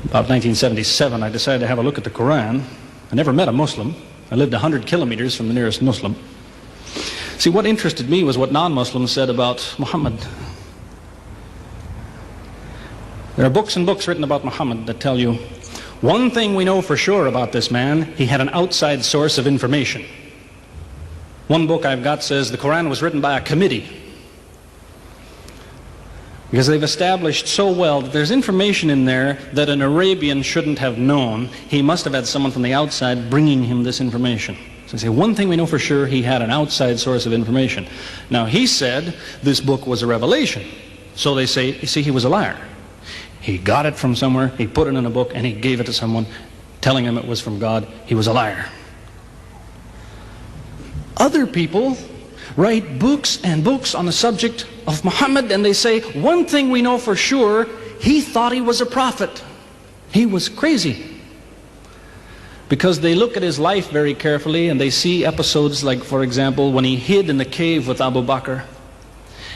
About 1977, I decided to have a look at the Quran. I never met a Muslim. I lived 100 kilometers from the nearest Muslim. See, what interested me was what non-Muslims said about Muhammad. There are books and books written about Muhammad that tell you, one thing we know for sure about this man, he had an outside source of information. One book I've got says the Quran was written by a committee, because they've established so well that there's information in there that an Arabian shouldn't have known. He must have had someone from the outside bringing him this information. So they say, one thing we know for sure, he had an outside source of information. Now, he said this book was a revelation. So they say, you see, he was a liar. He got it from somewhere, he put it in a book, and he gave it to someone, telling him it was from God. He was a liar. Other people write books and books on the subject of Muhammad, and they say, one thing we know for sure, he thought he was a prophet. He was crazy. Because they look at his life very carefully, and they see episodes like, for example, when he hid in the cave with Abu Bakr.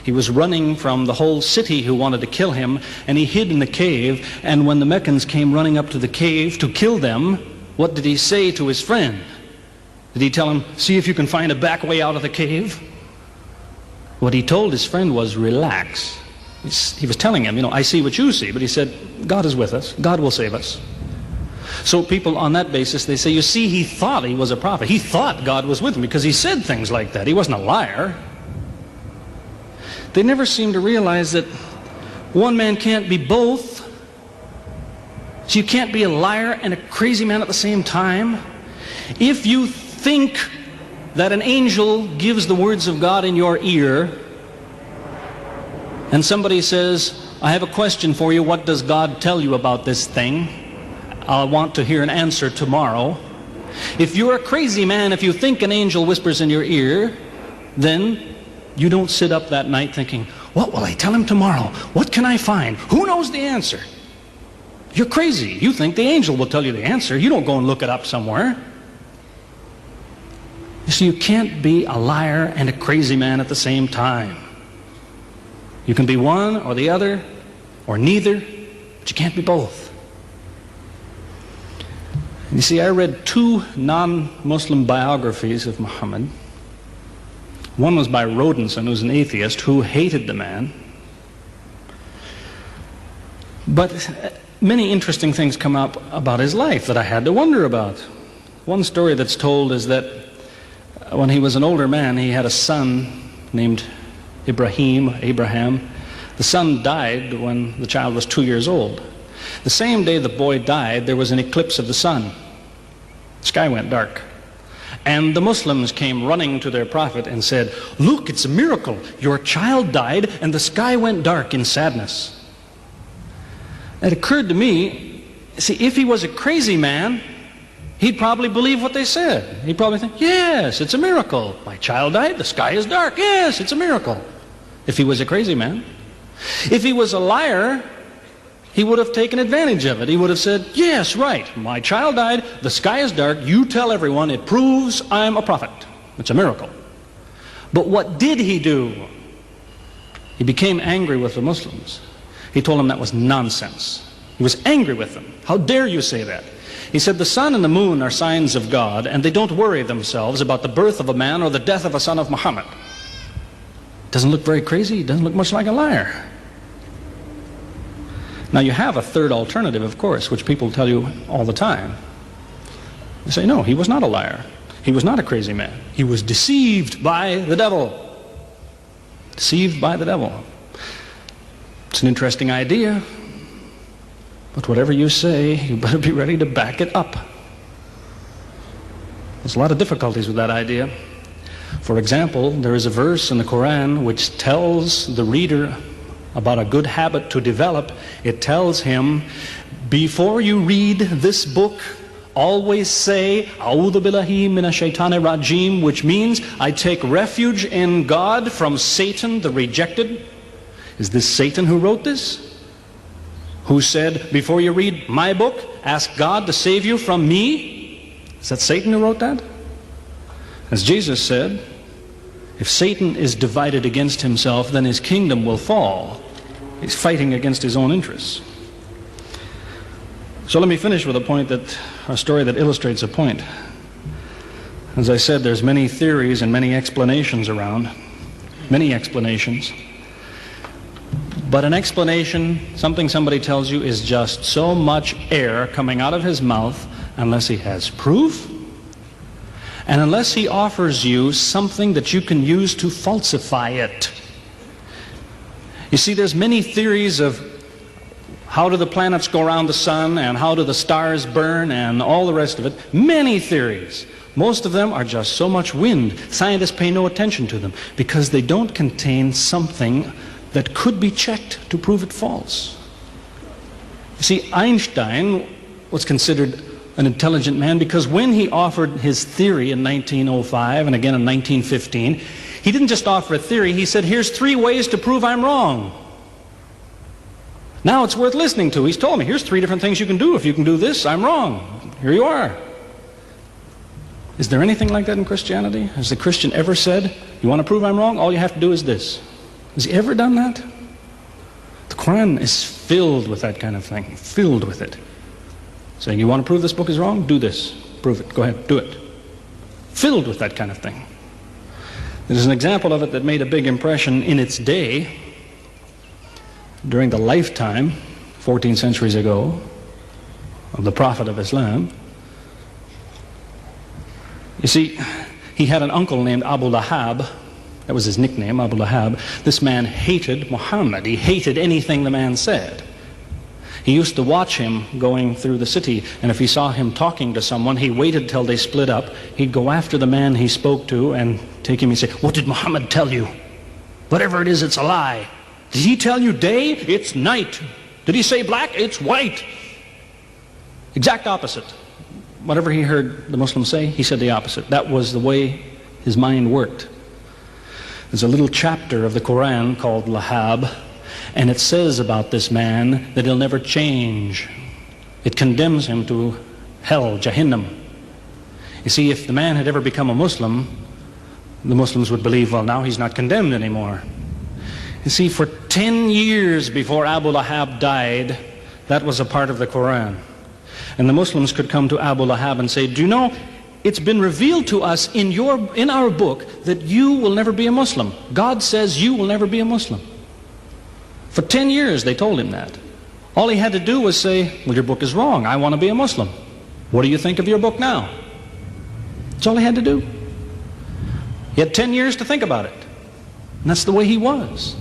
He was running from the whole city who wanted to kill him, and he hid in the cave, and when the Meccans came running up to the cave to kill them, what did he say to his friend? Did he tell him, see if you can find a back way out of the cave? What he told his friend was, relax. He was telling him, I see what you see, but he said, God is with us. God will save us. So people on that basis, they say, you see, he thought he was a prophet. He thought God was with him because he said things like that. He wasn't a liar. They never seem to realize that one man can't be both. So you can't be a liar and a crazy man at the same time. If you think that an angel gives the words of God in your ear, and somebody says, I have a question for you, what does God tell you about this thing? I want to hear an answer tomorrow. If you're a crazy man, if you think an angel whispers in your ear, then you don't sit up that night thinking, what will I tell him tomorrow? What can I find? Who knows the answer? You're crazy. You think the angel will tell you the answer. You don't go and look it up somewhere. You see, you can't be a liar and a crazy man at the same time. You can be one or the other, or neither, but you can't be both. You see, I read two non-Muslim biographies of Muhammad. One was by Rodenson, who's an atheist, who hated the man. But many interesting things come up about his life that I had to wonder about. One story that's told is that when he was an older man, he had a son named Abraham. The son died when the child was 2 years old. The same day the boy died, there was an eclipse of the sun. The sky went dark. And the Muslims came running to their prophet and said, look, it's a miracle. Your child died and the sky went dark in sadness. It occurred to me, see, if he was a crazy man, he'd probably believe what they said. He'd probably think, yes, it's a miracle. My child died, the sky is dark. Yes, it's a miracle. If he was a crazy man. If he was a liar, he would have taken advantage of it. He would have said, yes, right, my child died, the sky is dark, you tell everyone, it proves I'm a prophet. It's a miracle. But what did he do? He became angry with the Muslims. He told them that was nonsense. He was angry with them. How dare you say that? He said the sun and the moon are signs of God, and they don't worry themselves about the birth of a man or the death of a son of Muhammad. Doesn't look very crazy, doesn't look much like a liar. Now you have a third alternative, of course, which people tell you all the time. They say, no, he was not a liar. He was not a crazy man. He was deceived by the devil. Deceived by the devil. It's an interesting idea, but whatever you say, you better be ready to back it up. There's a lot of difficulties with that idea. For example, there is a verse in the Quran which tells the reader about a good habit to develop. It tells him, before you read this book, always say, A'udhu billahi minash shaitani rajim, which means, I take refuge in God from Satan the rejected. Is this Satan who wrote this? Who said, before you read my book, ask God to save you from me? Is that Satan who wrote that? As Jesus said, if Satan is divided against himself, then his kingdom will fall. He's fighting against his own interests. So let me finish with a story that illustrates a point. As I said, there's many theories and many explanations around, many explanations. But an explanation, something somebody tells you, is just so much air coming out of his mouth unless he has proof and unless he offers you something that you can use to falsify it. You see, there's many theories of how do the planets go around the sun and how do the stars burn and all the rest of it. Many theories. Most of them are just so much wind. Scientists pay no attention to them because they don't contain something that could be checked to prove it false. You see, Einstein was considered an intelligent man because when he offered his theory in 1905 and again in 1915, he didn't just offer a theory, he said, here's 3 ways to prove I'm wrong. Now it's worth listening to. He's told me, here's 3 different things you can do. If you can do this, I'm wrong. Here you are. Is there anything like that in Christianity? Has the Christian ever said, you want to prove I'm wrong? All you have to do is this. Has he ever done that? The Quran is filled with that kind of thing, filled with it. Saying, you want to prove this book is wrong? Do this. Prove it. Go ahead. Do it. Filled with that kind of thing. There's an example of it that made a big impression in its day, during the lifetime, 14 centuries ago, of the Prophet of Islam. You see, he had an uncle named Abu Lahab. That was his nickname, Abu Lahab. This man hated Muhammad. He hated anything the man said. He used to watch him going through the city, and if he saw him talking to someone, he waited till they split up. He'd go after the man he spoke to and take him and say, what did Muhammad tell you? Whatever it is, it's a lie. Did he tell you day? It's night. Did he say black? It's white. Exact opposite. Whatever he heard the Muslims say, he said the opposite. That was the way his mind worked. There's a little chapter of the Quran called Lahab, and it says about this man that he'll never change. It condemns him to hell, Jahannam. You see, if the man had ever become a Muslim, the Muslims would believe, well, now he's not condemned anymore. You see, for 10 years before Abu Lahab died, that was a part of the Quran. And the Muslims could come to Abu Lahab and say, do you know, it's been revealed to us in our book that you will never be a Muslim. God says you will never be a Muslim. For 10 years they told him that. All he had to do was say, well, your book is wrong. I want to be a Muslim. What do you think of your book now? That's all he had to do. He had 10 years to think about it. And that's the way he was.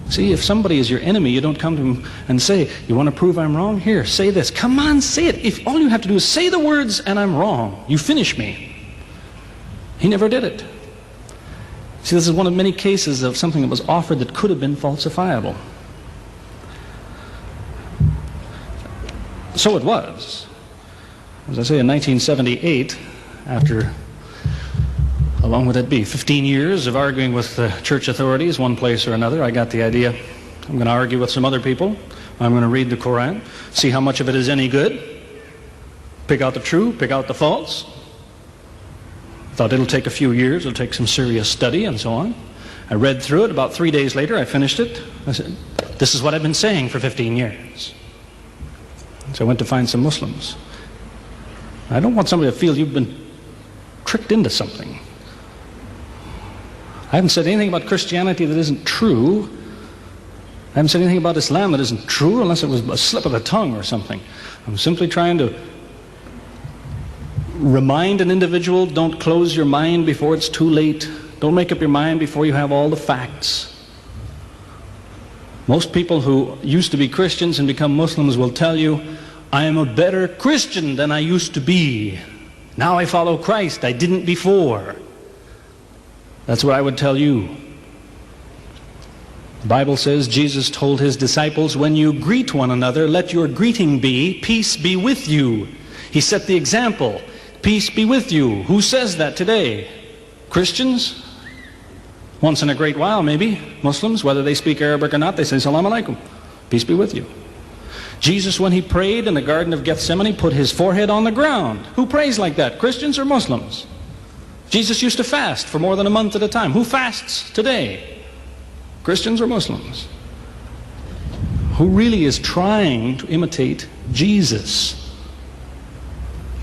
See, if somebody is your enemy, you don't come to him and say, you want to prove I'm wrong? Here, say this. Come on, say it. If all you have to do is say the words and I'm wrong, you finish me. He never did it. See, this is one of many cases of something that was offered that could have been falsifiable. So it was. As I say, in 1978, after, how long would that be? 15 years of arguing with the church authorities, one place or another, I got the idea. I'm going to argue with some other people. I'm going to read the Quran, see how much of it is any good, pick out the true, pick out the false. Thought it'll take a few years, it'll take some serious study and so on. I read through it. About 3 days later, I finished it. I said, this is what I've been saying for 15 years. So I went to find some Muslims. I don't want somebody to feel you've been tricked into something. I haven't said anything about Christianity that isn't true. I haven't said anything about Islam that isn't true unless it was a slip of the tongue or something. I'm simply trying to remind an individual, don't close your mind before it's too late. Don't make up your mind before you have all the facts. Most people who used to be Christians and become Muslims will tell you, I am a better Christian than I used to be. Now I follow Christ. I didn't before. That's what I would tell you. The Bible says Jesus told his disciples, when you greet one another, let your greeting be, peace be with you. He set the example. Peace be with you. Who says that today? Christians? Once in a great while, maybe. Muslims, whether they speak Arabic or not, they say, Salaam alaikum. Peace be with you. Jesus, when he prayed in the Garden of Gethsemane, put his forehead on the ground. Who prays like that? Christians or Muslims? Jesus used to fast for more than a month at a time. Who fasts today? Christians or Muslims? who really is trying to imitate Jesus.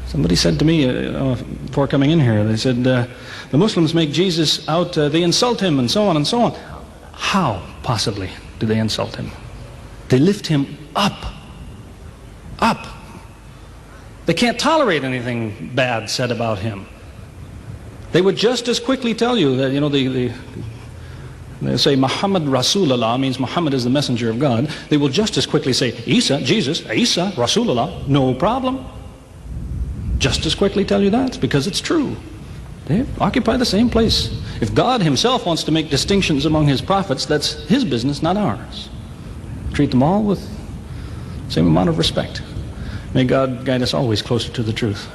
Somebody said to me before coming in here, they said, the Muslims make Jesus out, they insult him and so on and so on. How, possibly, do they insult him? They lift him up. Up. They can't tolerate anything bad said about him. They would just as quickly tell you that, they say Muhammad Rasulullah means Muhammad is the messenger of God. They will just as quickly say Isa, Jesus, Isa, Rasulullah, no problem. Just as quickly tell you that, because it's true. They occupy the same place. If God himself wants to make distinctions among his prophets, that's his business, not ours. Treat them all with the same amount of respect. May God guide us always closer to the truth.